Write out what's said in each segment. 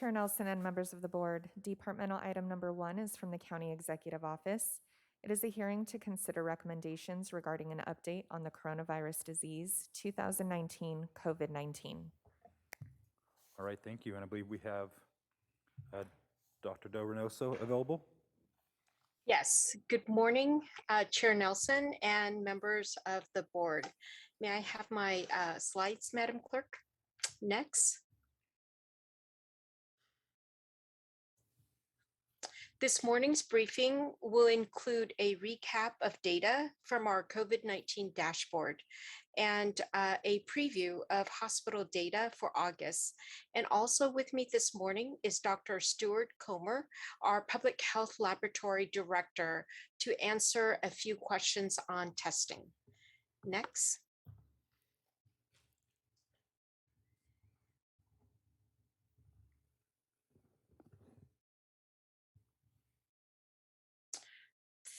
Chair Nelson and members of the board, departmental item number 1 is from the County Executive Office. It is a hearing to consider recommendations regarding an update on the coronavirus disease 2019 COVID-19. All right, thank you. And I believe we have Dr. Del Reynoso available. Yes, good morning, Chair Nelson and members of the board. May I have my slides, Madam Clerk? Next. This morning's briefing will include a recap of data from our COVID-19 dashboard and a preview of hospital data for August. And also with me this morning is Dr. Stuart Comer, our Public Health Laboratory Director, to answer a few questions on testing. Next.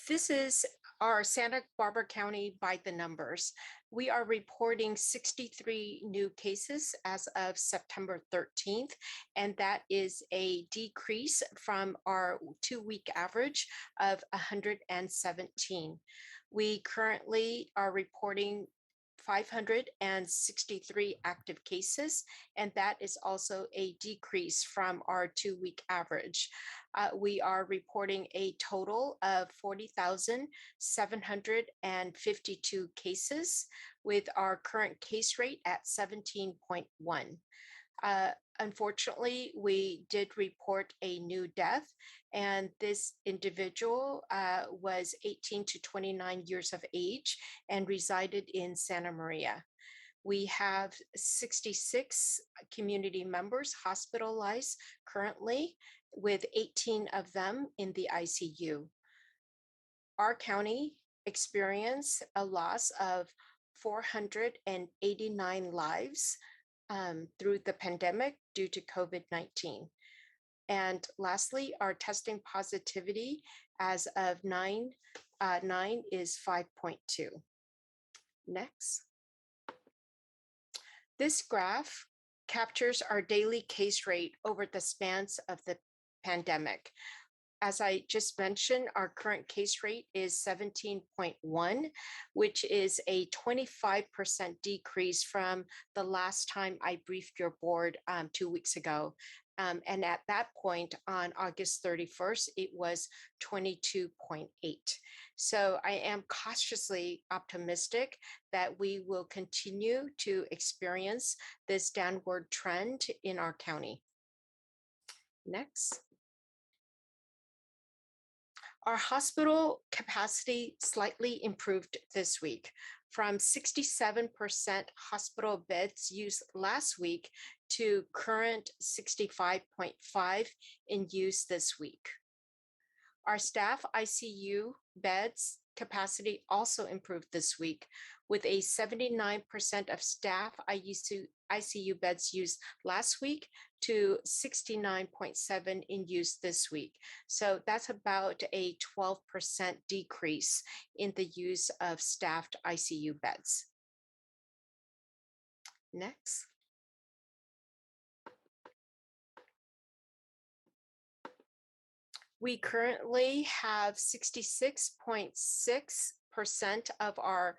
This is our Santa Barbara County by the numbers. We are reporting 63 new cases as of September 13th, and that is a decrease from our 2-week average of 117. We currently are reporting 563 active cases, and that is also a decrease from our 2-week average. We are reporting a total of 40,752 cases with our current case rate at 17.1. Unfortunately, we did report a new death, and this individual was 18 to 29 years of age and resided in Santa Maria. We have 66 community members hospitalized currently, with 18 of them in the ICU. Our county experienced a loss of 489 lives through the pandemic due to COVID-19. And lastly, our testing positivity as of 9/9 is 5.2. Next. This graph captures our daily case rate over the spans of the pandemic. As I just mentioned, our current case rate is 17.1, which is a 25% decrease from the last time I briefed your board 2 weeks ago. And at that point on August 31st, it was 22.8. So I am cautiously optimistic that we will continue to experience this downward trend in our county. Next. Our hospital capacity slightly improved this week from 67% hospital beds used last week to current 65.5 in use this week. Our staff ICU beds capacity also improved this week, with a 79% of staff ICU beds used last week to 69.7 in use this week. So that's about a 12% decrease in the use of staffed ICU beds. Next. We currently have 66.6% of our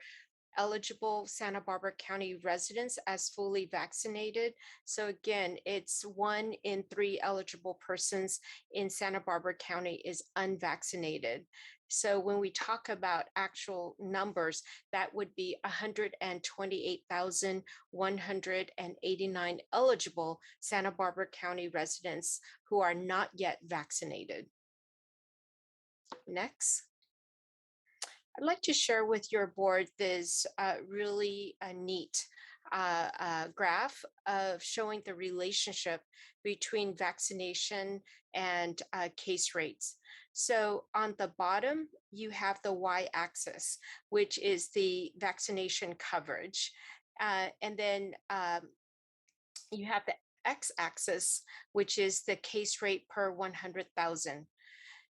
eligible Santa Barbara County residents as fully vaccinated. So again, it's 1 in 3 eligible persons in Santa Barbara County is unvaccinated. So when we talk about actual numbers, that would be 128,189 eligible Santa Barbara County residents who are not yet vaccinated. Next. I'd like to share with your board this really neat graph of showing the relationship between vaccination and case rates. So on the bottom, you have the y-axis, which is the vaccination coverage. And then you have the x-axis, which is the case rate per 100,000.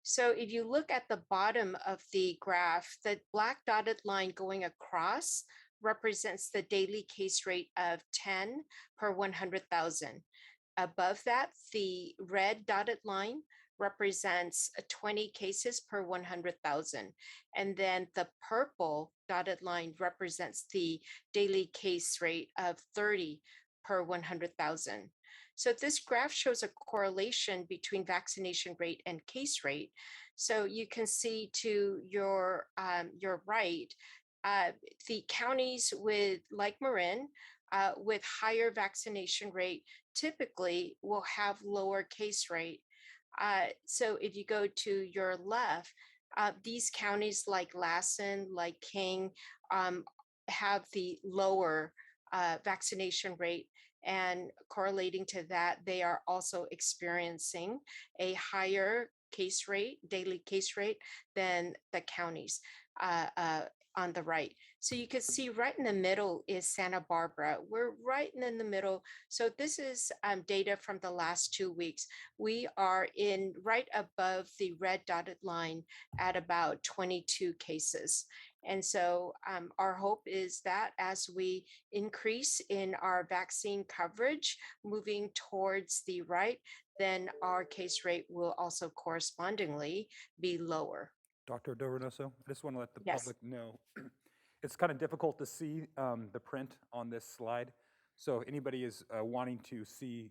So if you look at the bottom of the graph, the black dotted line going across represents the daily case rate of 10 per 100,000. Above that, the red dotted line represents 20 cases per 100,000. And then the purple dotted line represents the daily case rate of 30 per 100,000. So this graph shows a correlation between vaccination rate and case rate. So you can see to your right, the counties like Marin, with higher vaccination rate typically will have lower case rate. So if you go to your left, these counties like Lassen, like King, have the lower vaccination rate, and correlating to that, they are also experiencing a higher case rate, daily case rate, than the counties on the right. So you can see right in the middle is Santa Barbara. We're right in the middle. So this is data from the last 2 weeks. We are in right above the red dotted line at about 22 cases. And so our hope is that as we increase in our vaccine coverage, moving towards the right, then our case rate will also correspondingly be lower. Dr. Dovernoso, I just want to let the Yes. public know, it's kind of difficult to see the print on this slide. So if anybody is wanting to see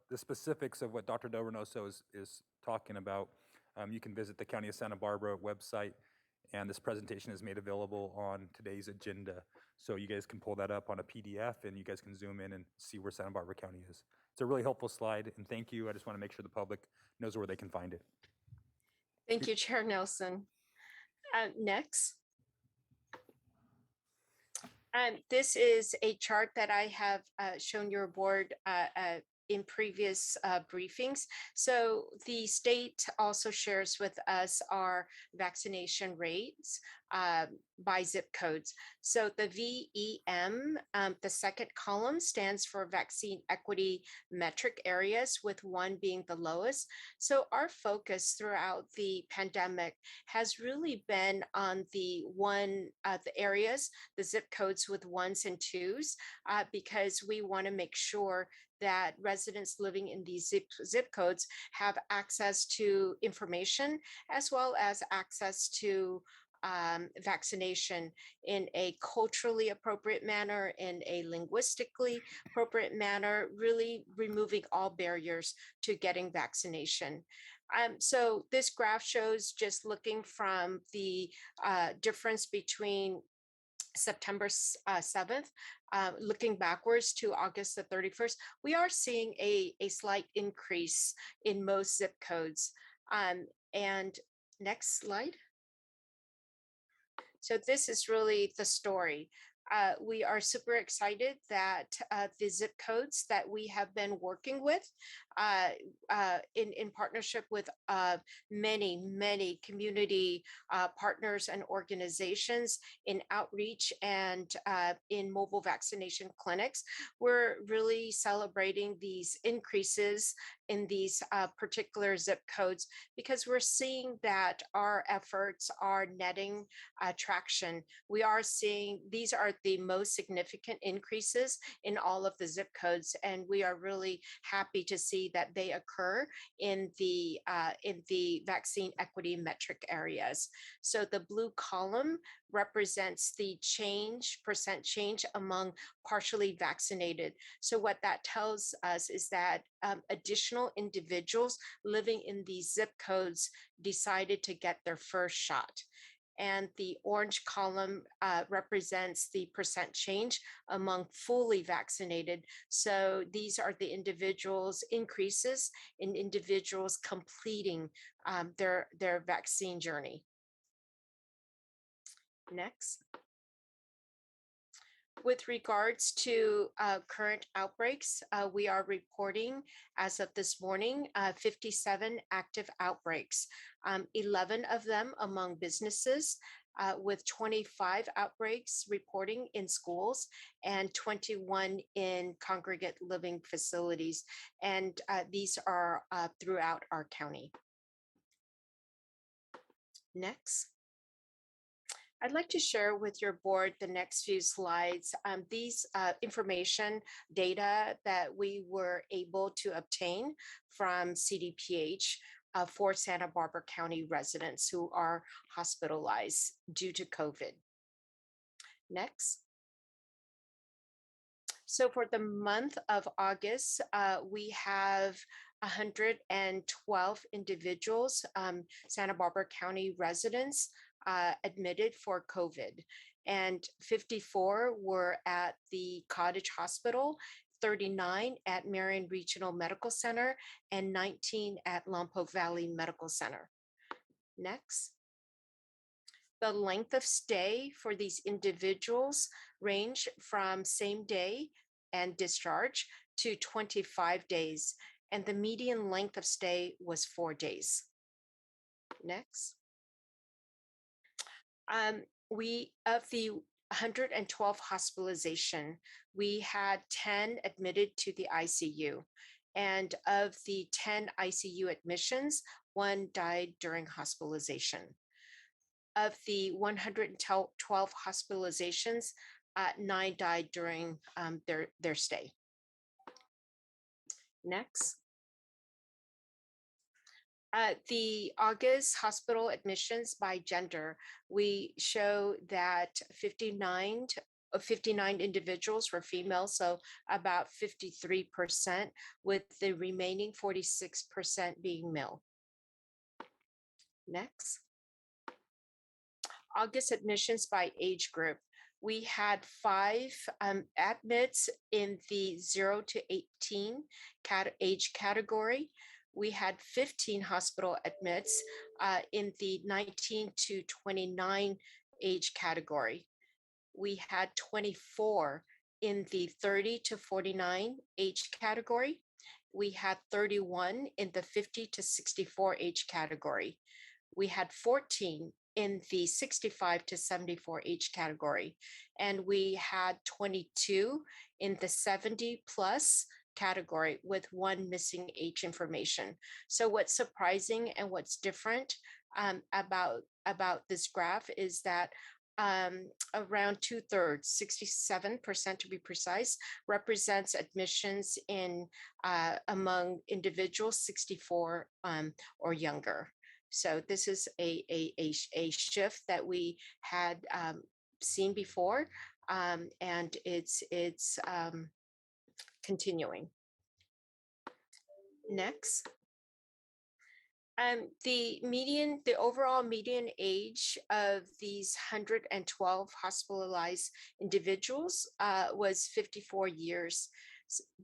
the specifics of what Dr. Dovernoso is talking about, you can visit the County of Santa Barbara website, and this presentation is made available on today's agenda. So you guys can pull that up on a PDF, and you guys can zoom in and see where Santa Barbara County is. It's a really helpful slide, and thank you. I just want to make sure the public knows where they can find it. Thank you, Chair Nelson. Next. This is a chart that I have shown your board in previous briefings. So the state also shares with us our vaccination rates by zip codes. So the VEM, the second column, stands for vaccine equity metric areas, with 1 being the lowest. So our focus throughout the pandemic has really been on the areas, the zip codes with 1s and 2s, because we want to make sure that residents living in these zip codes have access to information, as well as access to vaccination in a culturally appropriate manner, in a linguistically appropriate manner, really removing all barriers to getting vaccination. So this graph shows, just looking from the difference between September 7th, looking backwards to August the 31st, we are seeing a slight increase in most zip codes. And next slide. So this is really the story. We are super excited that the zip codes that we have been working with in partnership with many community partners and organizations in outreach and in mobile vaccination clinics, we're really celebrating these increases in these particular zip codes, because we're seeing that our efforts are netting traction. We are seeing these are the most significant increases in all of the zip codes, and we are really happy to see that they occur in the vaccine equity metric areas. So the blue column represents the percent change among partially vaccinated. So what that tells us is that additional individuals living in these zip codes decided to get their first shot. And the orange column represents the percent change among fully vaccinated. So these are the increases in individuals completing their vaccine journey. Next. With regards to current outbreaks, we are reporting, as of this morning, 57 active outbreaks, 11 of them among businesses, with 25 outbreaks reporting in schools and 21 in congregate living facilities. And these are throughout our county. Next. I'd like to share with your board the next few slides. These information data that we were able to obtain from CDPH for Santa Barbara County residents who are hospitalized due to COVID. Next. So for the month of August, we have 112 individuals, Santa Barbara County residents admitted for COVID, and 54 were at the Cottage Hospital, 39 at Marion Regional Medical Center, and 19 at Lompoc Valley Medical Center. Next. The length of stay for these individuals range from same day and discharge to 25 days, and the median length of stay was 4 days. Next. Of the 112 hospitalization, we had 10 admitted to the ICU. And of the 10 ICU admissions, 1 died during hospitalization. Of the 112 hospitalizations, 9 died during their stay. Next. The August hospital admissions by gender, we show that 59 individuals were female, so about 53%, with the remaining 46% being male. Next. August admissions by age group. We had 5 admits in the 0 to 18 age category. We had 15 hospital admits in the 19 to 29 age category. We had 24 in the 30 to 49 age category. We had 31 in the 50 to 64 age category. We had 14 in the 65 to 74 age category, and we had 22 in the 70 plus category, with 1 missing age information. So what's surprising and what's different about this graph is that around 2/3, 67% to be precise, represents admissions in among individuals 64 or younger. So this is a shift that we had seen before, and it's continuing. Next. The overall median age of these 112 hospitalized individuals was 54 years.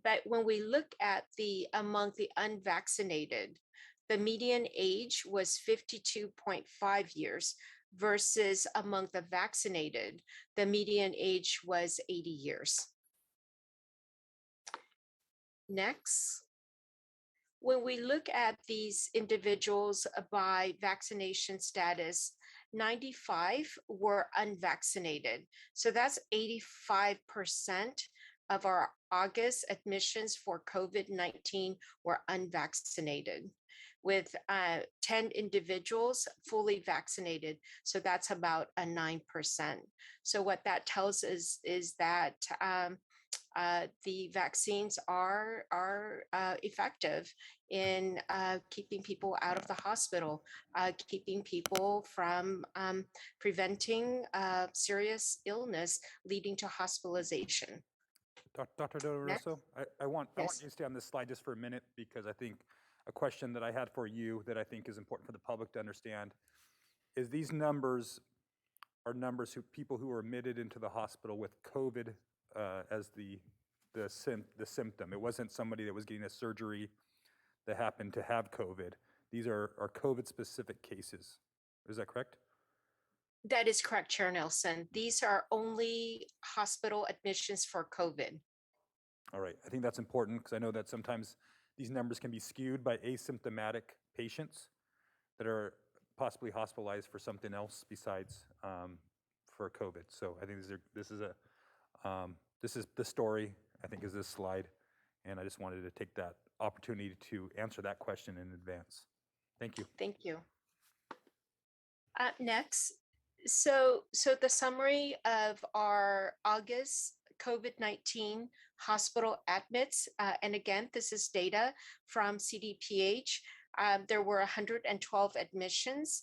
But when we look at among the unvaccinated, the median age was 52.5 years versus among the vaccinated, the median age was 80 years. Next. When we look at these individuals by vaccination status, 95 were unvaccinated. So that's 85% of our August admissions for COVID-19 were unvaccinated, with 10 individuals fully vaccinated. So that's about a 9%. So what that tells us is that the vaccines are effective in keeping people out of the hospital, keeping people from preventing serious illness leading to hospitalization. Dr. Del Next. Rosso, I want Yes. you to stay on this slide just for a minute, because I think a question that I had for you that I think is important for the public to understand is these numbers are numbers people who were admitted into the hospital with COVID as the symptom. It wasn't somebody that was getting a surgery that happened to have COVID. These are COVID-specific cases. Is that correct? That is correct, Chair Nelson. These are only hospital admissions for COVID. All right, I think that's important, because I know that sometimes these numbers can be skewed by asymptomatic patients that are possibly hospitalized for something else besides for COVID. So I think this is the story, I think, is this slide, and I just wanted to take that opportunity to answer that question in advance. Thank you. Thank you. Next, So the summary of our August COVID-19 hospital admits, and again, this is data from CDPH. There were 112 admissions.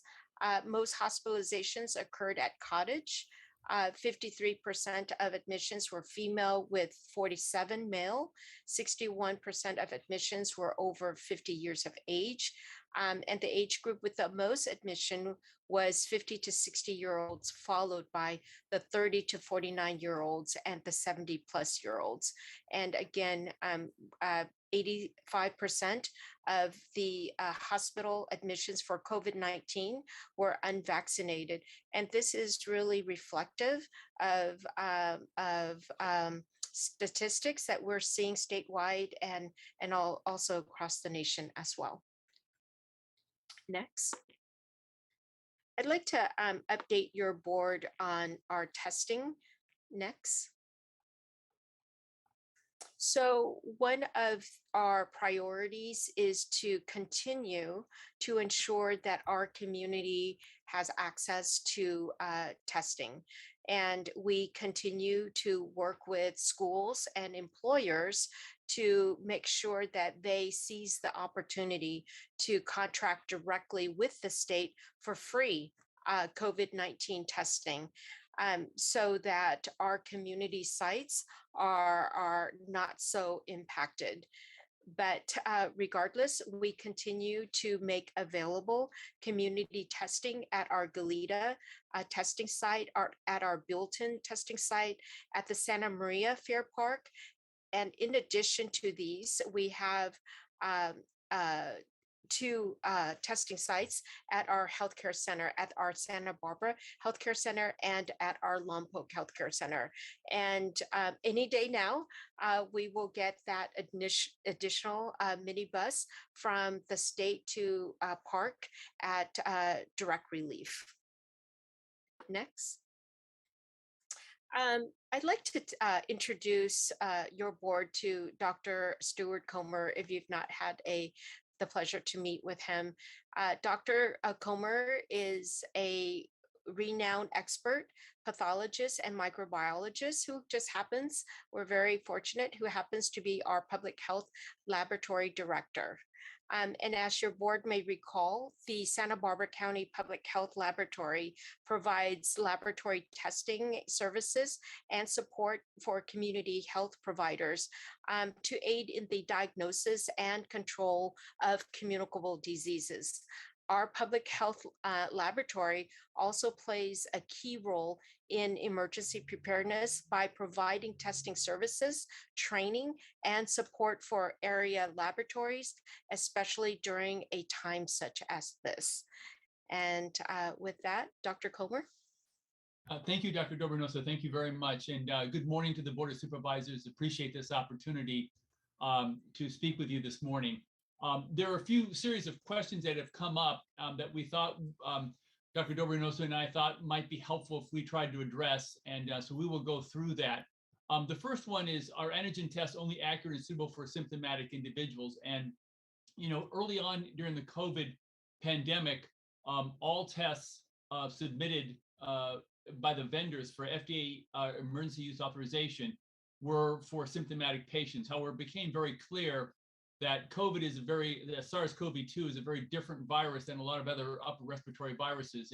Most hospitalizations occurred at Cottage. 53% of admissions were female with 47 male. 61% of admissions were over 50 years of age. And the age group with the most admission was 50 to 60-year-olds, followed by the 30 to 49-year-olds and the 70-plus-year-olds. And again, 85% of the hospital admissions for COVID-19 were unvaccinated. And this is really reflective of statistics that we're seeing statewide and also across the nation as well. Next. I'd like to update your board on our testing. Next. So one of our priorities is to continue to ensure that our community has access to testing. And we continue to work with schools and employers to make sure that they seize the opportunity to contract directly with the state for free COVID-19 testing. So that our community sites are not so impacted. But regardless, we continue to make available community testing at our Goleta testing site, at our Buellton testing site, at the Santa Maria Fair Park. And in addition to these, we have two testing sites at our healthcare center, at our Santa Barbara Healthcare Center and at our Lompoc Healthcare Center. And any day now, we will get that additional minibus from the state to park at Direct Relief. Next. I'd like to introduce your board to Dr. Stuart Comer if you've not had the pleasure to meet with him. Dr. Comer is a renowned expert pathologist and microbiologist who just happens, we're very fortunate, who happens to be our public health laboratory director. And as your board may recall, the Santa Barbara County Public Health Laboratory provides laboratory testing services and support for community health providers to aid in the diagnosis and control of communicable diseases. Our public health laboratory also plays a key role in emergency preparedness by providing testing services, training, and support for area laboratories, especially during a time such as this. And with that, Dr. Comer. Thank you, Dr. Dobranosa. Thank you very much. And good morning to the Board of Supervisors. Appreciate this opportunity to speak with you this morning. There are a few series of questions that have come up that we thought Dr. Dobranosa and I thought might be helpful if we tried to address. And so we will go through that. The first one is, are antigen tests only accurate and suitable for symptomatic individuals? And, you know, early on during the COVID pandemic, all tests submitted by the vendors for FDA emergency use authorization were for symptomatic patients. However, it became very clear that COVID is SARS-CoV-2 is a very different virus than a lot of other upper respiratory viruses,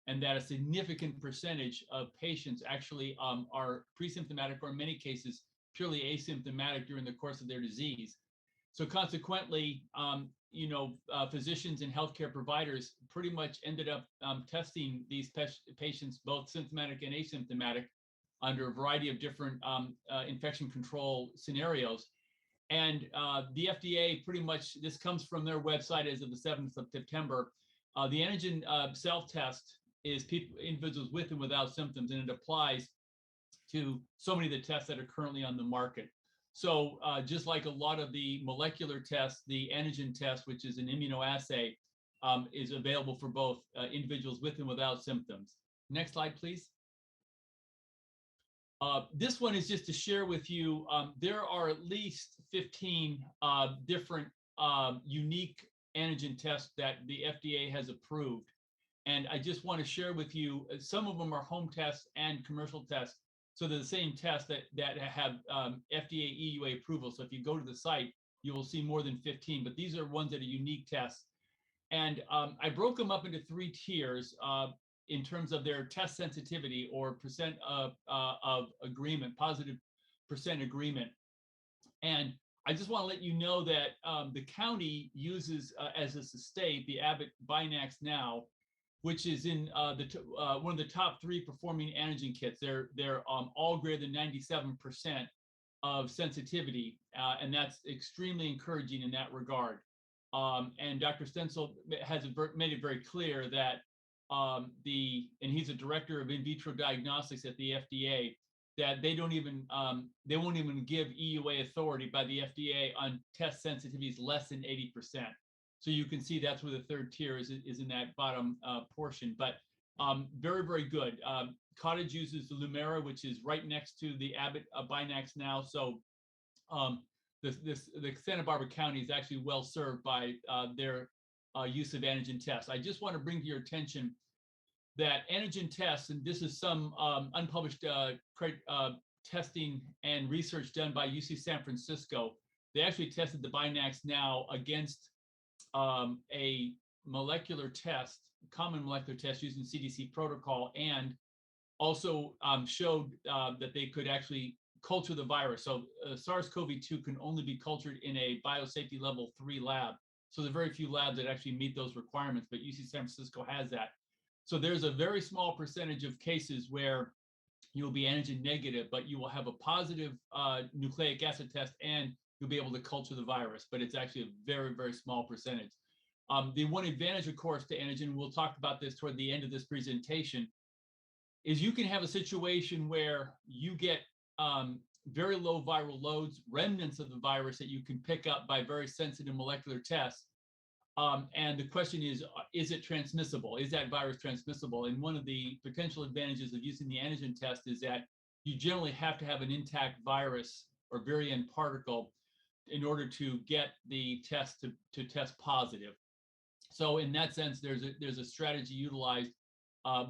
and that a significant percentage of patients actually are pre-symptomatic, or in many cases purely asymptomatic during the course of their disease. So consequently, physicians and healthcare providers pretty much ended up testing these patients, both symptomatic and asymptomatic, under a variety of different infection control scenarios. And the FDA pretty much, this comes from their website as of the 7th of September. The antigen self-test is individuals with and without symptoms, and it applies to so many of the tests that are currently on the market. So just like a lot of the molecular tests, the antigen test, which is an immunoassay, is available for both individuals with and without symptoms. Next slide, please. This one is just to share with you, there are at least 15 different unique antigen tests that the FDA has approved. And I just want to share with you, some of them are home tests and commercial tests. So they're the same tests that have FDA-EUA approval. So if you go to the site, you will see more than 15, but these are ones that are unique tests. And I broke them up into 3 tiers in terms of their test sensitivity or percent of agreement, positive percent agreement. And I just want to let you know that the county uses, as a state, the Abbott Binax Now, which is in one of the top 3 performing antigen kits. They're all greater than 97% of sensitivity, and that's extremely encouraging in that regard. And Dr. Stencil has made it very clear that and he's a director of in vitro diagnostics at the FDA, that they won't even give EUA authority by the FDA on test sensitivities less than 80%. So you can see that's where the 3rd tier is in that bottom portion. But very, very good. Cottage uses the Lumera, which is right next to the Abbott Binax Now. So the Santa Barbara County is actually well served by their use of antigen tests. I just want to bring to your attention that antigen tests, and this is some unpublished testing and research done by UC San Francisco. They actually tested the Binax Now against a molecular test, common molecular test using CDC protocol, and also showed that they could actually culture the virus. So SARS-CoV-2 can only be cultured in a biosafety level 3 lab. So there are very few labs that actually meet those requirements, but UC San Francisco has that. So there's a very small percentage of cases where you'll be antigen negative, but you will have a positive nucleic acid test and you'll be able to culture the virus, but it's actually a very, very small percentage. The one advantage, of course, to antigen, we'll talk about this toward the end of this presentation, is you can have a situation where you get very low viral loads, remnants of the virus that you can pick up by very sensitive molecular tests. And the question is it transmissible? Is that virus transmissible? And one of the potential advantages of using the antigen test is that you generally have to have an intact virus or virion particle in order to get the test to test positive. So in that sense, there's a strategy utilized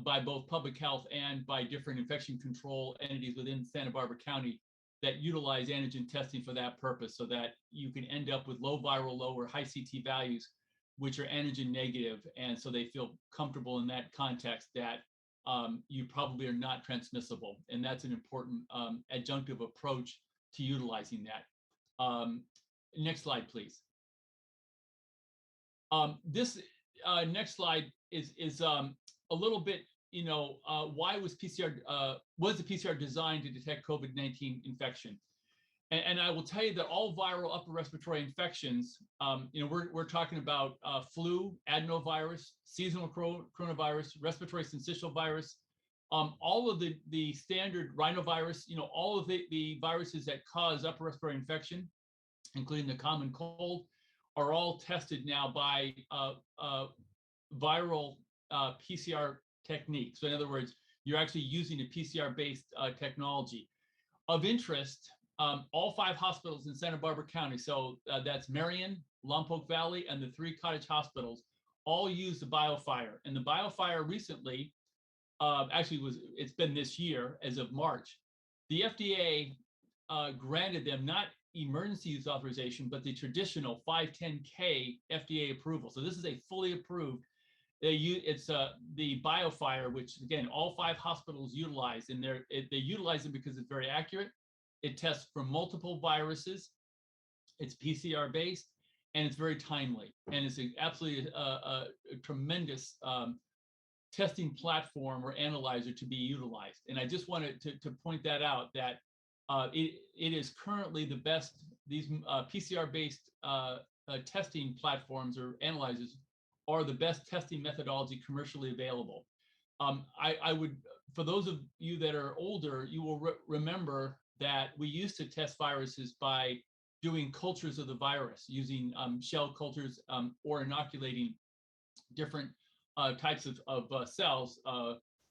by both public health and by different infection control entities within Santa Barbara County that utilize antigen testing for that purpose, so that you can end up with low viral load or high CT values, which are antigen negative. And so they feel comfortable in that context that you probably are not transmissible. And that's an important adjunctive approach to utilizing that. Next slide, please. This next slide is a little bit, why was the PCR designed to detect COVID-19 infection? And I will tell you that all viral upper respiratory infections, we're talking about flu, adenovirus, seasonal coronavirus, respiratory syncytial virus, all of the standard rhinovirus, all of the viruses that cause upper respiratory infection, including the common cold, are all tested now by viral PCR techniques. So in other words, you're actually using a PCR-based technology. Of interest, all 5 hospitals in Santa Barbara County, so that's Marion, Lompoc Valley, and the 3 Cottage hospitals, all use the BioFire. And the BioFire recently, it's been this year, as of March, the FDA granted them not emergency use authorization, but the traditional 510K FDA approval. So this is a fully approved. It's the BioFire, which again, all 5 hospitals utilize, and they utilize it because it's very accurate. It tests for multiple viruses. It's PCR based, and it's very timely. And it's absolutely a tremendous testing platform or analyzer to be utilized. And I just wanted to point that out, that it is currently the best. These PCR based testing platforms or analyzers are the best testing methodology commercially available. I would, for those of you that are older, you will remember that we used to test viruses by doing cultures of the virus using shell cultures or inoculating different types of cells,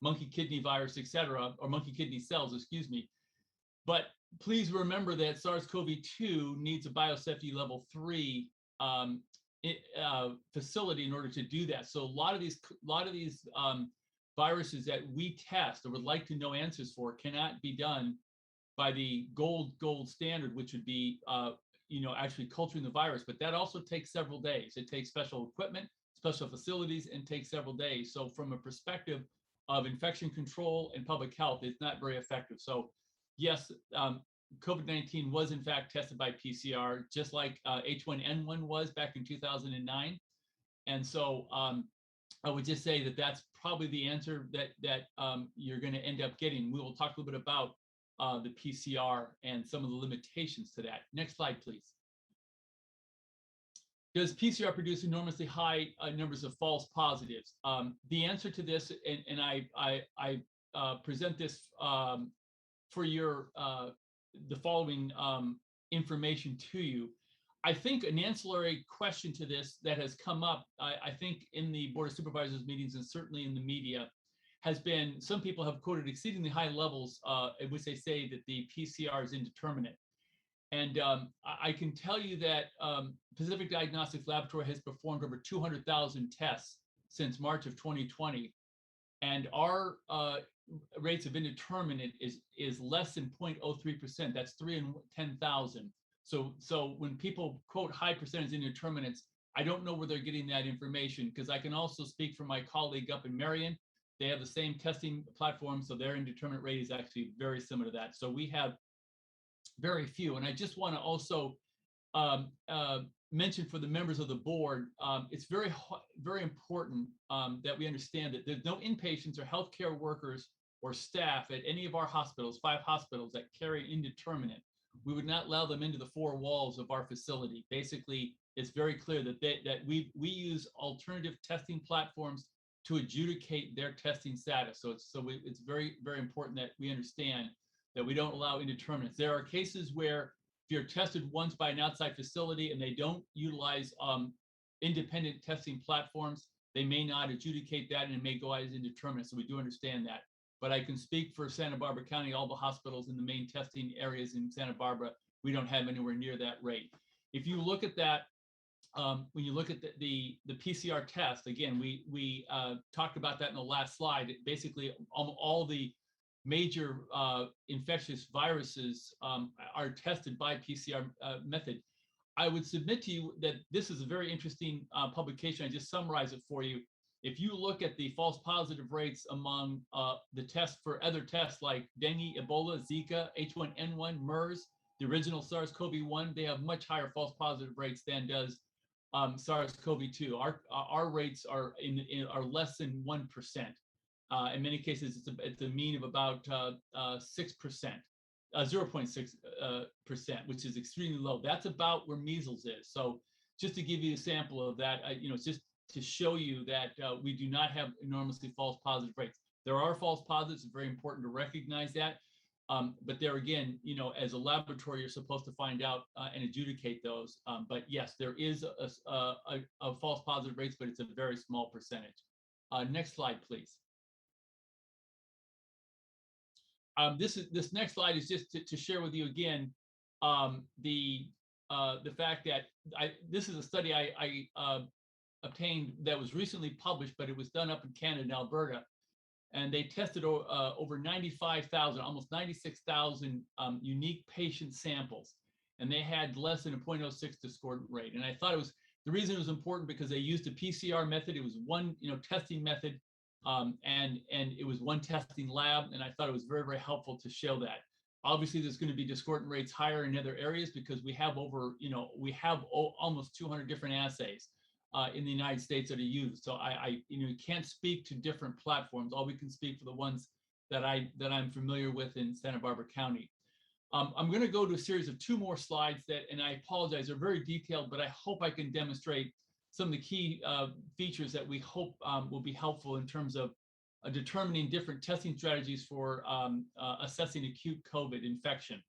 monkey kidney virus, et cetera, or monkey kidney cells, excuse me. But please remember that SARS-CoV-2 needs a biosafety level 3 facility in order to do that. So a lot of these viruses that we test or would like to know answers for cannot be done by the gold standard, which would be actually culturing the virus. But that also takes several days. It takes special equipment, special facilities, and takes several days. So from a perspective of infection control and public health, it's not very effective. So yes, COVID-19 was in fact tested by PCR, just like H1N1 was back in 2009. And so I would just say that that's probably the answer that you're going to end up getting. We will talk a little bit about the PCR and some of the limitations to that. Next slide, please. Does PCR produce enormously high numbers of false positives? The answer to this, and I present this for your the following information to you. I think an ancillary question to this that has come up, I think in the Board of Supervisors meetings and certainly in the media, has been some people have quoted exceedingly high levels in which they say that the PCR is indeterminate. And I can tell you that Pacific Diagnostics Laboratory has performed over 200,000 tests since March of 2020. And our rates of indeterminate is less than 0.03%. That's 3 in 10,000. So when people quote high percentage indeterminates, I don't know where they're getting that information, because I can also speak for my colleague up in Marion. They have the same testing platform, so their indeterminate rate is actually very similar to that. So we have very few. And I just want to also mention for the members of the board, it's very important that we understand that there's no inpatients or healthcare workers or staff at any of our hospitals, 5 hospitals, that carry indeterminate. We would not allow them into the 4 walls of our facility. Basically, it's very clear that we use alternative testing platforms to adjudicate their testing status. So it's very, very important that we understand that we don't allow indeterminates. There are cases where if you're tested once by an outside facility and they don't utilize independent testing platforms, they may not adjudicate that and it may go out as indeterminate. So we do understand that. But I can speak for Santa Barbara County, all the hospitals in the main testing areas in Santa Barbara, we don't have anywhere near that rate. If you look at that, when you look at the PCR test, again, we talked about that in the last slide. Basically, all the major infectious viruses are tested by PCR method. I would submit to you that this is a very interesting publication. I just summarize it for you. If you look at the false positive rates among the tests for other tests like dengue, Ebola, Zika, H1N1, MERS, the original SARS-CoV-1, they have much higher false positive rates than does SARS-CoV-2. Our rates are less than 1%. In many cases, it's a mean of about 6%, 0.6%, which is extremely low. That's about where measles is. So just to give you a sample of that, it's just to show you that we do not have enormously false positive rates. There are false positives. It's very important to recognize that. But there again, as a laboratory, you're supposed to find out and adjudicate those. But yes, there is a false positive rates, but it's a very small percentage. Next slide, please. This next slide is just to share with you again the fact that this is a study I obtained that was recently published, but it was done up in Canada and Alberta, and they tested over 95,000, almost 96,000 unique patient samples, and they had less than a 0.06 discordant rate. And I thought the reason it was important because they used a PCR method. It was one testing method. And it was one testing lab, and I thought it was very, very helpful to show that. Obviously, there's going to be discordant rates higher in other areas because we have almost 200 different assays in the United States that are used. So you can't speak to different platforms. All we can speak for the ones that I'm familiar with in Santa Barbara County. I'm going to go to a series of 2 more slides and I apologize, they're very detailed, but I hope I can demonstrate some of the key features that we hope will be helpful in terms of determining different testing strategies for assessing acute COVID infection.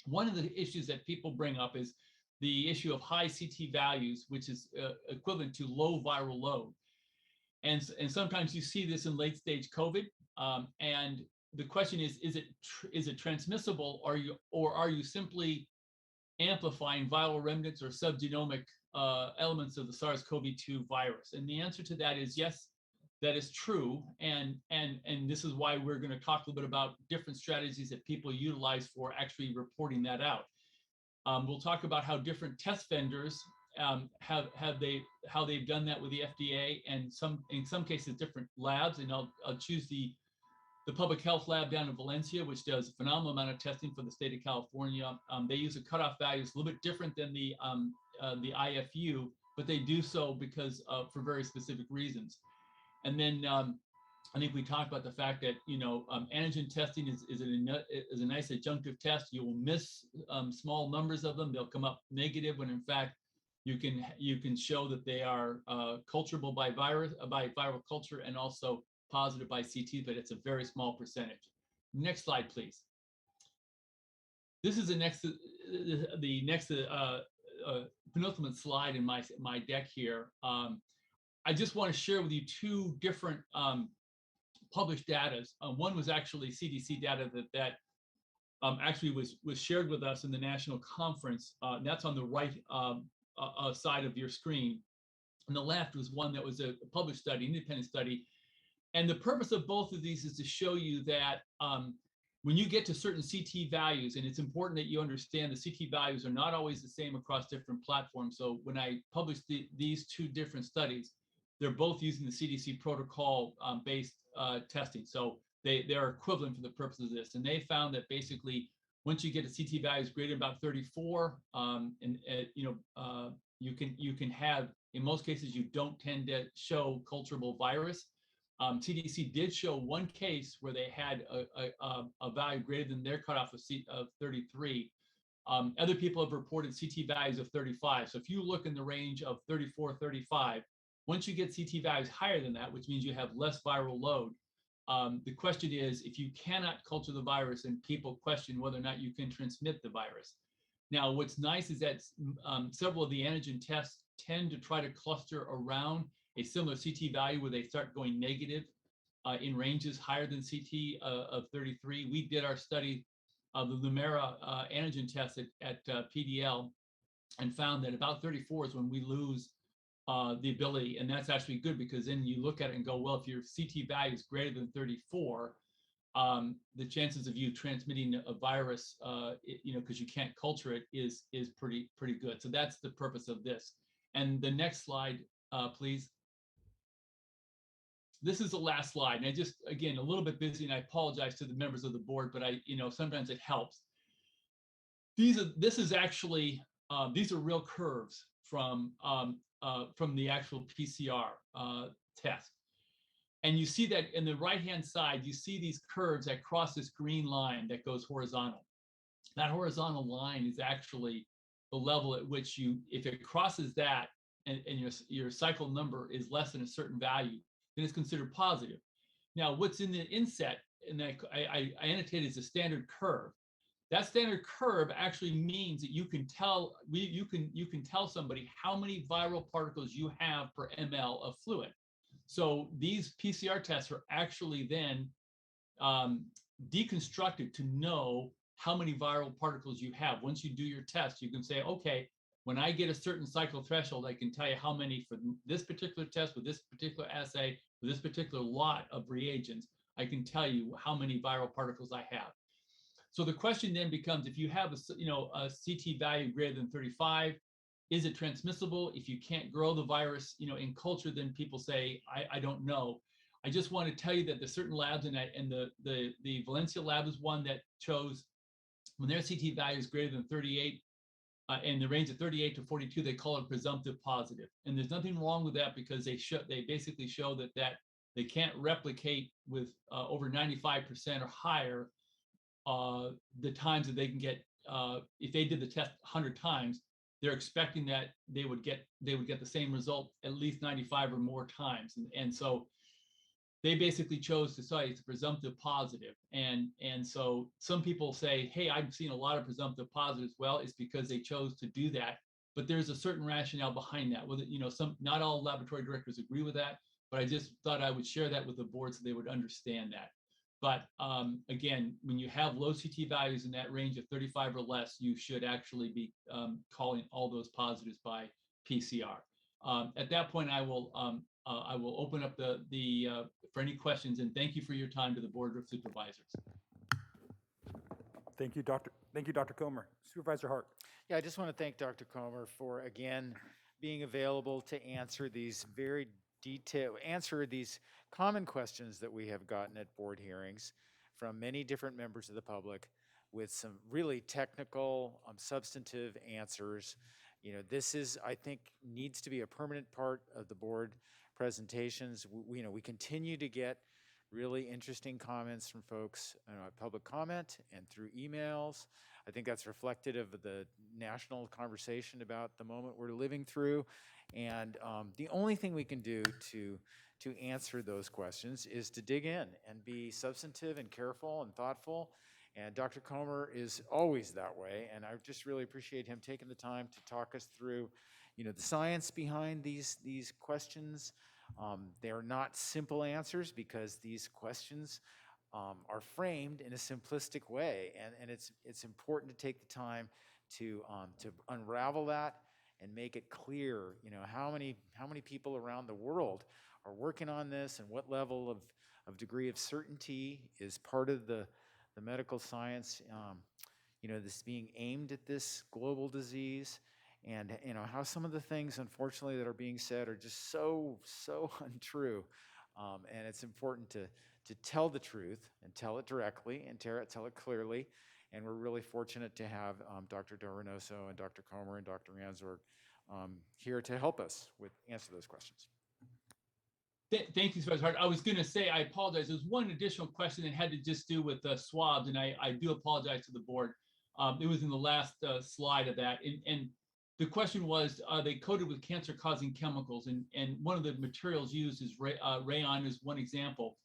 One of the issues that people bring up is the issue of high CT values, which is equivalent to low viral load. And sometimes you see this in late stage COVID. And the question is it transmissible, or are you simply amplifying viral remnants or subgenomic elements of the SARS-CoV-2 virus? And the answer to that is yes, that is true. And this is why we're going to talk a little bit about different strategies that people utilize for actually reporting that out. We'll talk about how different test vendors how they've done that with the FDA, and in some cases different labs. And I'll choose the public health lab down in Valencia, which does a phenomenal amount of testing for the state of California. They use a cutoff value a little bit different than the IFU, but they do so because for very specific reasons. And then I think we talked about the fact that antigen testing is a nice adjunctive test. You will miss small numbers of them; they'll come up negative when in fact you can show that they are culturable by viral culture and also positive by CT, but it's a very small percentage. Next slide, please. This is the next penultimate slide in my deck here. I just want to share with you two different published data. One was actually CDC data that actually was shared with us in the national conference. That's on the right side of your screen. On the left was one that was a published study, independent study. And the purpose of both of these is to show you that when you get to certain CT values, and it's important that you understand the CT values are not always the same across different platforms. So when I published these two different studies, they're both using the CDC protocol based testing. So they're equivalent for the purpose of this. And they found that basically once you get to CT values greater than about 34, you can have, in most cases, you don't tend to show culturable virus. CDC did show one case where they had a value greater than their cutoff of 33. Other people have reported CT values of 35. So if you look in the range of 34, 35, once you get CT values higher than that, which means you have less viral load, the question is, if you cannot culture the virus, and people question whether or not you can transmit the virus. Now, what's nice is that several of the antigen tests tend to try to cluster around a similar CT value where they start going negative in ranges higher than CT of 33. We did our study of the Lumira antigen test at PDL and found that about 34 is when we lose the ability. And that's actually good, because then you look at it and go, well, if your CT value is greater than 34, the chances of you transmitting a virus, because you can't culture it, is pretty good. So that's the purpose of this. And the next slide, please. This is the last slide, and I just, again, a little bit busy, and I apologize to the members of the board, but sometimes it helps. These are real curves from the actual PCR test. And you see that in the right-hand side, you see these curves that cross this green line that goes horizontal. That horizontal line is actually the level at which if it crosses that and your cycle number is less than a certain value, then it's considered positive. Now, what's in the inset, and I annotated as a standard curve. That standard curve actually means that you can tell somebody how many viral particles you have per ml of fluid. So these PCR tests are actually then deconstructed to know how many viral particles you have. Once you do your test, you can say, okay, when I get a certain cycle threshold, I can tell you how many for this particular test, with this particular assay, with this particular lot of reagents, I can tell you how many viral particles I have. So the question then becomes, if you have a CT value greater than 35, is it transmissible? If you can't grow the virus, in culture, then people say, I don't know. I just want to tell you that there's certain labs, and the Valencia lab is one that chose, when their CT value is greater than 38, in the range of 38 to 42, they call it presumptive positive. And there's nothing wrong with that, because they basically show that they can't replicate with over 95% or higher the times that they can get. If they did the test 100 times, they're expecting that they would get the same result at least 95 or more times. And so they basically chose to say it's presumptive positive. And so some people say, hey, I've seen a lot of presumptive positives. Well, it's because they chose to do that. But there's a certain rationale behind that. Well, not all laboratory directors agree with that, but I just thought I would share that with the board so they would understand that. But again, when you have low CT values in that range of 35 or less, you should actually be calling all those positives by PCR. At that point, I will open up for any questions, and thank you for your time to the Board of Supervisors. Thank you, Dr. Comer. Supervisor Hart. Yeah, I just want to thank Dr. Comer for, again, being available to answer these these common questions that we have gotten at board hearings from many different members of the public with some really technical, substantive answers. You know, this is, I think, needs to be a permanent part of the board presentations. We continue to get really interesting comments from folks, public comment and through emails. I think that's reflective of the national conversation about the moment we're living through. And the only thing we can do to answer those questions is to dig in and be substantive and careful and thoughtful. And Dr. Comer is always that way. And I just really appreciate him taking the time to talk us through, the science behind these questions. They're not simple answers because these questions are framed in a simplistic way, and it's important to take the time to unravel that and make it clear, how many people around the world are working on this and what level of degree of certainty is part of the medical science, this being aimed at this global disease. And how some of the things, unfortunately, that are being said are just so untrue. And it's important to tell the truth and tell it directly and tell it clearly. And we're really fortunate to have Dr. Dovernoso and Dr. Comer and Dr. Ransdorf here to help us answer those questions. Thank you, Supervisor Hart. I was going to say, I apologize. There's one additional question that had to just do with swabs, and I do apologize to the board. It was in the last slide of that. And the question was, are they coated with cancer-causing chemicals? And one of the materials used is rayon is one example.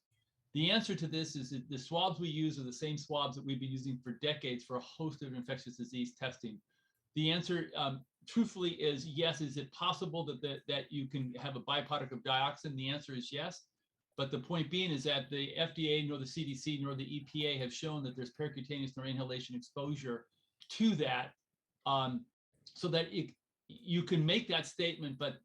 The answer to this is that the swabs we use are the same swabs that we've been using for decades for a host of infectious disease testing. The answer, truthfully, is yes. Is it possible that you can have a byproduct of dioxin? The answer is yes. But the point being is that the FDA, nor the CDC, nor the EPA have shown that there's percutaneous nor inhalation exposure to that. So that you can make that statement, but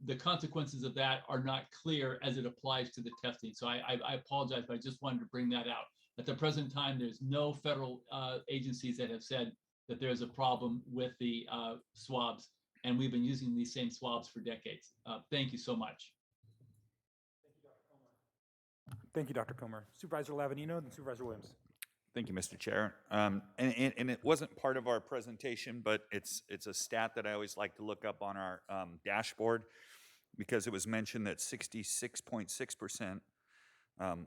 the consequences of that are not clear as it applies to the testing. So I apologize, but I just wanted to bring that out. At the present time, there's no federal agencies that have said that there's a problem with the swabs, and we've been using these same swabs for decades. Thank you so much. Thank you, Dr. Comer. Supervisor Lavanino and Supervisor Williams. Thank you, Mr. Chair. And it wasn't part of our presentation, but it's a stat that I always like to look up on our dashboard, because it was mentioned that 66.6%,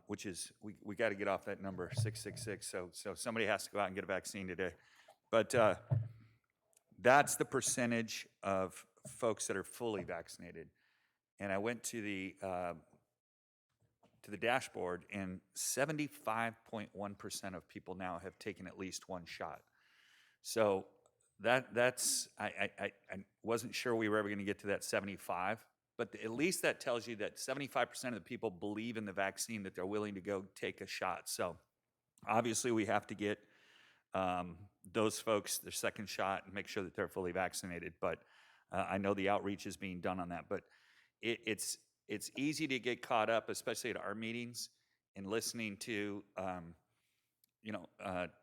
which is, we got to get off that number, 666. So somebody has to go out and get a vaccine today. But that's the percentage of folks that are fully vaccinated. And I went to the dashboard, and 75.1% of people now have taken at least one shot. So that's I wasn't sure we were ever going to get to that 75, but at least that tells you that 75% of the people believe in the vaccine, that they're willing to go take a shot. So obviously we have to get those folks their second shot and make sure that they're fully vaccinated. But I know the outreach is being done on that. But it's easy to get caught up, especially at our meetings, in listening to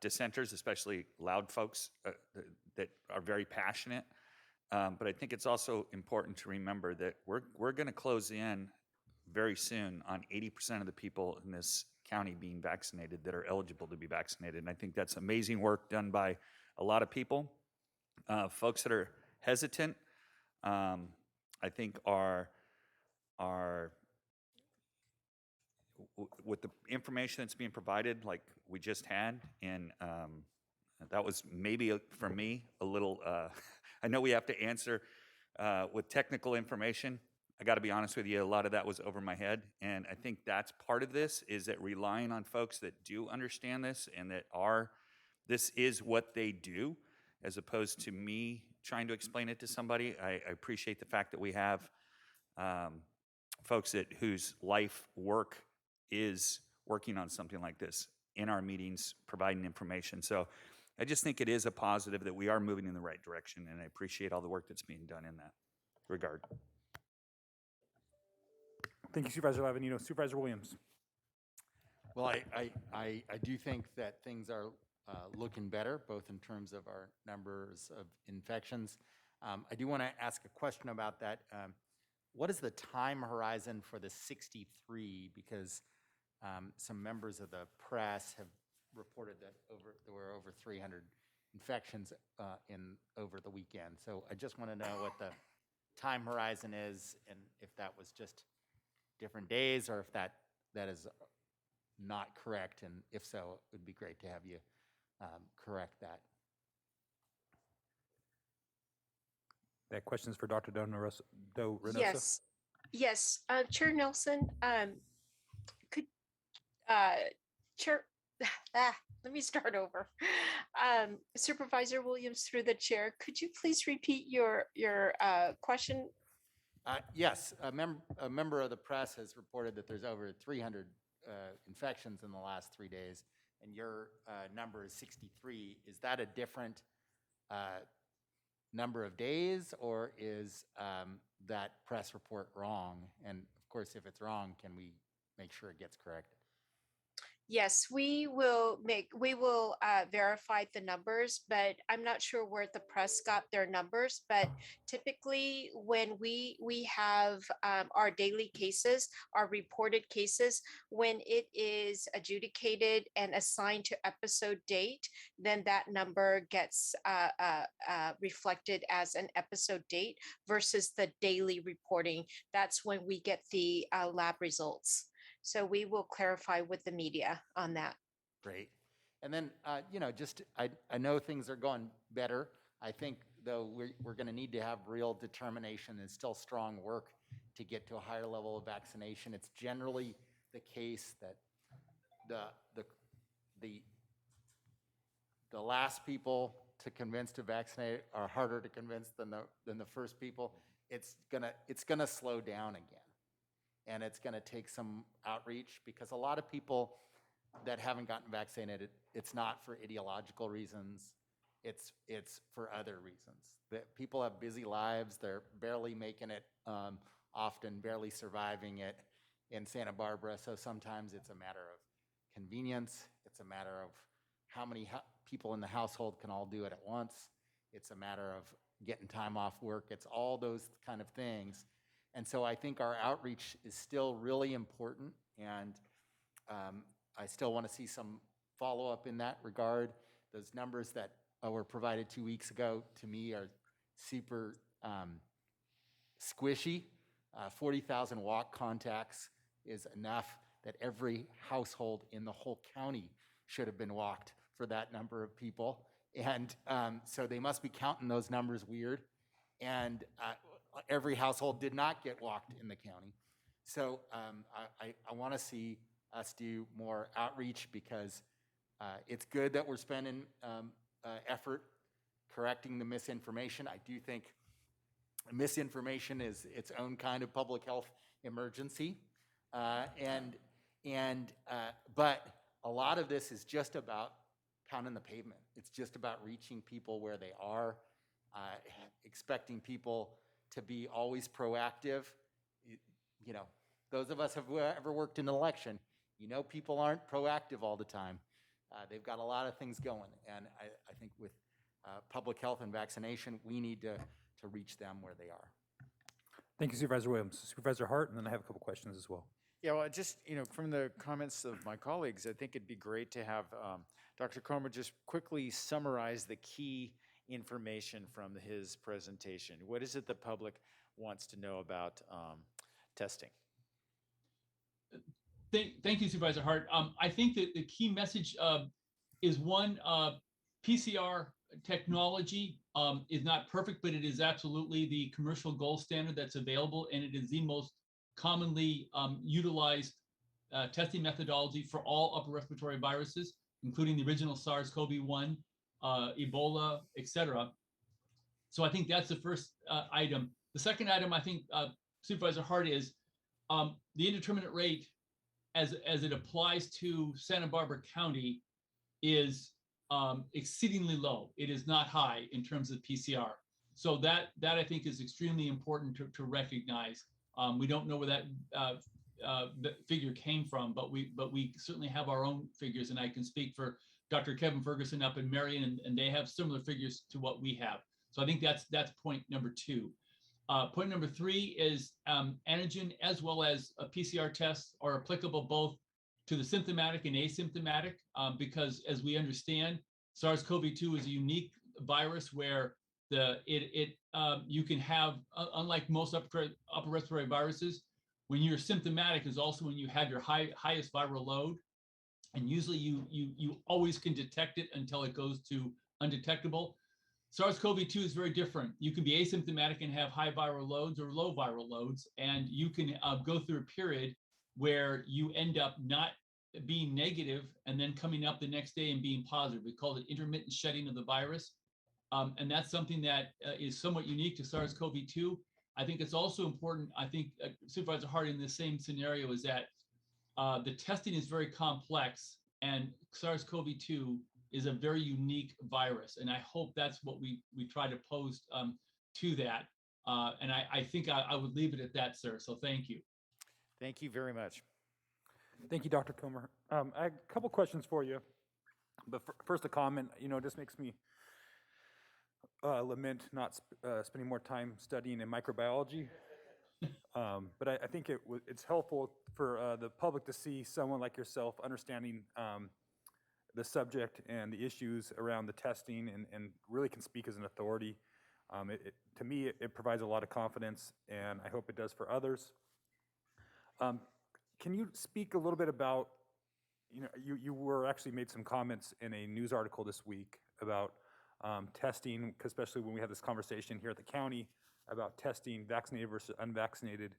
dissenters, especially loud folks that are very passionate. But I think it's also important to remember that we're going to close in very soon on 80% of the people in this county being vaccinated that are eligible to be vaccinated. And I think that's amazing work done by a lot of people. Folks that are hesitant, I think are with the information that's being provided, like we just had, and that was maybe for me a little, I know we have to answer with technical information. I got to be honest with you, a lot of that was over my head, and I think that's part of this, is that relying on folks that do understand this and that this is what they do, as opposed to me trying to explain it to somebody. I appreciate the fact that we have folks whose life work is working on something like this in our meetings, providing information. So I just think it is a positive that we are moving in the right direction, and I appreciate all the work that's being done in that. regard. Thank you, Supervisor Lavanito. Supervisor Williams. Well, I do think that things are looking better, both in terms of our numbers of infections. I do want to ask a question about that. What is the time horizon for the 63? Because some members of the press have reported that there were over 300 infections over the weekend. So I just want to know what the time horizon is, and if that was just different days, or if that is not correct, and if so, it would be great to have you correct that. That question is for Dr. Do Reynoso. Yes, yes. Chair Nelson, could Chair, let me start over. Supervisor Williams, through the chair, could you please repeat your question? Yes, a member of the press has reported that there's over 300 infections in the last 3 days, and your number is 63. Is that a different number of days, or is that press report wrong? And of course, if it's wrong, can we make sure it gets corrected? Yes, we will verify the numbers, but I'm not sure where the press got their numbers. But typically, when we have our daily cases, our reported cases, when it is adjudicated and assigned to episode date, then that number gets reflected as an episode date versus the daily reporting. That's when we get the lab results. So we will clarify with the media on that. Great. And then, just I know things are going better. I think, though, we're going to need to have real determination and still strong work to get to a higher level of vaccination. It's generally the case that the last people to convince to vaccinate are harder to convince than the first people. It's gonna slow down again. And it's going to take some outreach, because a lot of people that haven't gotten vaccinated, it's not for ideological reasons. It's for other reasons. That people have busy lives. They're barely making it, often barely surviving it in Santa Barbara. So sometimes it's a matter of convenience. It's a matter of how many people in the household can all do it at once. It's a matter of getting time off work. It's all those kind of things. And so I think our outreach is still really important, and I still want to see some follow-up in that regard. Those numbers that were provided 2 weeks ago, to me, are super squishy. 40,000 walk contacts is enough that every household in the whole county should have been walked for that number of people. And so they must be counting those numbers weird. And every household did not get walked in the county. So I want to see us do more outreach, because it's good that we're spending effort correcting the misinformation. I do think misinformation is its own kind of public health emergency. But a lot of this is just about pounding the pavement. It's just about reaching people where they are, expecting people to be always proactive. Those of us who have ever worked in an election, people aren't proactive all the time. They've got a lot of things going. And I think with public health and vaccination, we need to reach them where they are. Thank you, Supervisor Williams. Supervisor Hart, and then I have a couple questions as well. Yeah, well, just, from the comments of my colleagues, I think it'd be great to have Dr. Comer just quickly summarize the key information from his presentation. What is it the public wants to know about testing? Thank you, Supervisor Hart. I think that the key message is one, PCR technology is not perfect, but it is absolutely the commercial gold standard that's available, and it is the most commonly utilized testing methodology for all upper respiratory viruses, including the original SARS-CoV-1, Ebola, etc. So I think that's the first item. The second item, I think, Supervisor Hart, is the indeterminate rate as it applies to Santa Barbara County is exceedingly low. It is not high in terms of PCR. So that I think is extremely important to recognize. We don't know where that figure came from, but we certainly have our own figures, and I can speak for Dr. Kevin Ferguson up in Marion, and they have similar figures to what we have. So I think that's point number two. Point number three is antigen as well as a PCR test are applicable both to the symptomatic and asymptomatic, because as we understand, SARS-CoV-2 is a unique virus where you can have, unlike most upper respiratory viruses, when you're symptomatic is also when you have your highest viral load, and usually you always can detect it until it goes to undetectable. SARS-CoV-2 is very different. You can be asymptomatic and have high viral loads or low viral loads, and you can go through a period where you end up not being negative and then coming up the next day and being positive. We call it intermittent shedding of the virus. And that's something that is somewhat unique to SARS-CoV-2. I think it's also important, I think Supervisor Hart in the same scenario is that the testing is very complex, and SARS-CoV-2 is a very unique virus. And I hope that's what we try to pose to that. And I think I would leave it at that, sir. So thank you. Thank you very much. Thank you, Dr. Comer. I have a couple questions for you. But first, a comment. It just makes me lament not spending more time studying in microbiology. But I think it's helpful for the public to see someone like yourself understanding the subject and the issues around the testing, and really can speak as an authority. To me, it provides a lot of confidence, and I hope it does for others. Can you speak a little bit about, you were actually made some comments in a news article this week about testing, especially when we had this conversation here at the county about testing vaccinated versus unvaccinated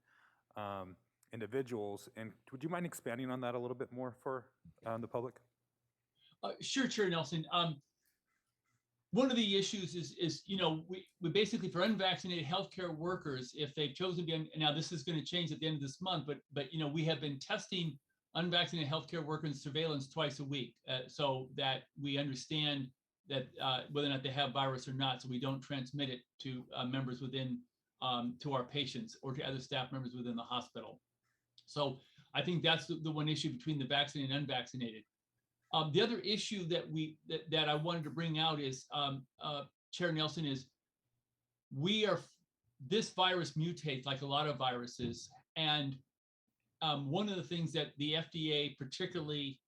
individuals. And would you mind expanding on that a little bit more for the public? Sure, Chair Nelson. One of the issues is we basically, for unvaccinated healthcare workers, if they've chosen to be, now this is going to change at the end of this month, but we have been testing unvaccinated healthcare workers in surveillance twice a week, so that we understand that whether or not they have virus or not, so we don't transmit it to members within, to our patients or to other staff members within the hospital. So I think that's the one issue between the vaccinated and unvaccinated. The other issue that I wanted to bring out is, Chair Nelson, is this virus mutates like a lot of viruses, and one of the things that the FDA particularly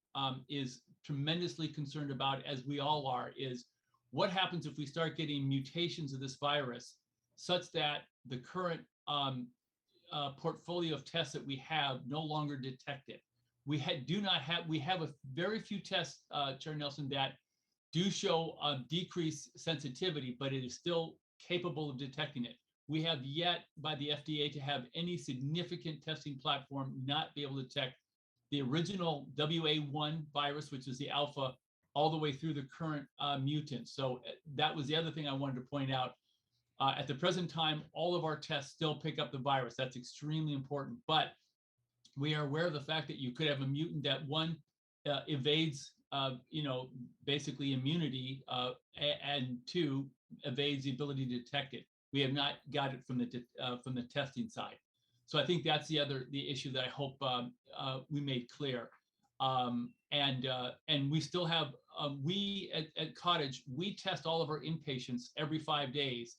is tremendously concerned about, as we all are, is what happens if we start getting mutations of this virus such that the current portfolio of tests that we have no longer detect it. We have a very few tests, Chair Nelson, that do show decreased sensitivity, but it is still capable of detecting it. We have yet by the FDA to have any significant testing platform not be able to detect the original WA1 virus, which is the alpha, all the way through the current mutants. So that was the other thing I wanted to point out. At the present time, all of our tests still pick up the virus. That's extremely important. But we are aware of the fact that you could have a mutant that evades, basically immunity, and two, evades the ability to detect it. We have not got it from the testing side. So I think that's the issue that I hope we made clear. And we still have, we at Cottage, we test all of our inpatients every 5 days.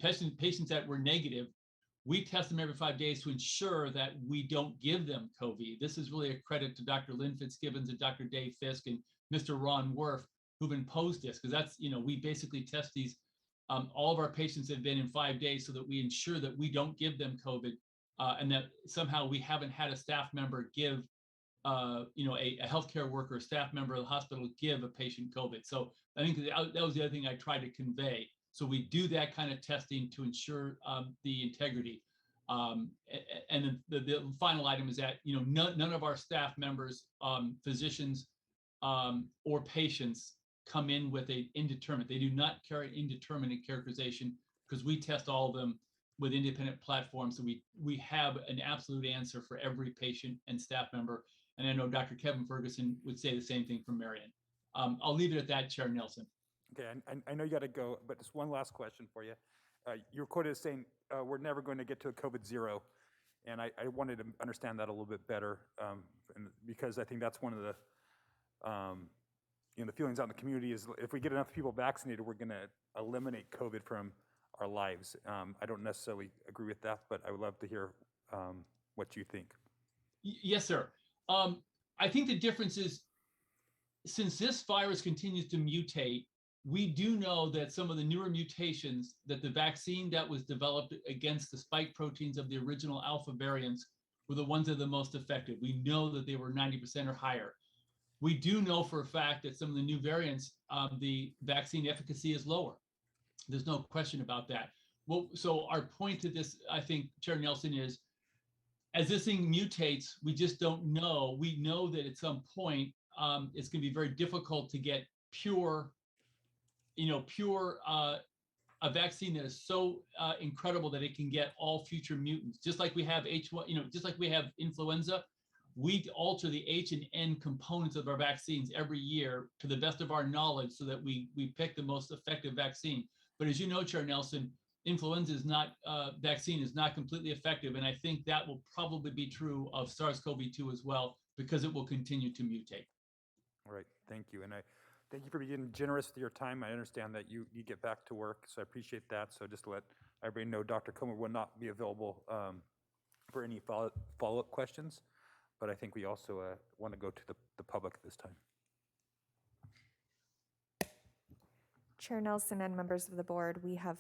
Patients that were negative, we test them every 5 days to ensure that we don't give them COVID. This is really a credit to Dr. Lynn Fitzgibbons and Dr. Dave Fisk and Mr. Ron Worf, who've imposed this, because that's, we basically test these, all of our patients have been in 5 days so that we ensure that we don't give them COVID, and that somehow we haven't had a staff member give, a healthcare worker, a staff member of the hospital give a patient COVID. So I think that was the other thing I tried to convey. So we do that kind of testing to ensure the integrity. And the final item is that none of our staff members, physicians, or patients come in with an indeterminate. They do not carry indeterminate characterization, because we test all of them with independent platforms. So we have an absolute answer for every patient and staff member. And I know Dr. Kevin Ferguson would say the same thing for Marion. I'll leave it at that, Chair Nelson. Okay, I know you got to go, but just one last question for you. you were quoted as saying, we're never going to get to a COVID zero. And I wanted to understand that a little bit better, and because I think that's one of the, the feelings out in the community is if we get enough people vaccinated, we're going to eliminate COVID from our lives. I don't necessarily agree with that, but I would love to hear what you think. Yes, sir. I think the difference is, since this virus continues to mutate, we do know that some of the newer mutations, that the vaccine that was developed against the spike proteins of the original alpha variants were the ones that are the most effective. We know that they were 90% or higher. We do know for a fact that some of the new variants, the vaccine efficacy is lower. There's no question about that. Well, so our point to this, I think, Chair Nelson, is as this thing mutates, we just don't know. We know that at some point, it's going to be very difficult to get a vaccine that is so incredible that it can get all future mutants. Just like we have H1, just like we have influenza, we alter the H and N components of our vaccines every year to the best of our knowledge so that we pick the most effective vaccine. But as you know, Chair Nelson, influenza is not, vaccine is not completely effective. And I think that will probably be true of SARS-CoV-2 as well, because it will continue to mutate. All right, thank you. And I thank you for being generous with your time. I understand that you get back to work, so I appreciate that. So just to let everybody know, Dr. Comer will not be available for any follow-up questions, but I think we also want to go to the public this time. Chair Nelson and members of the board, we have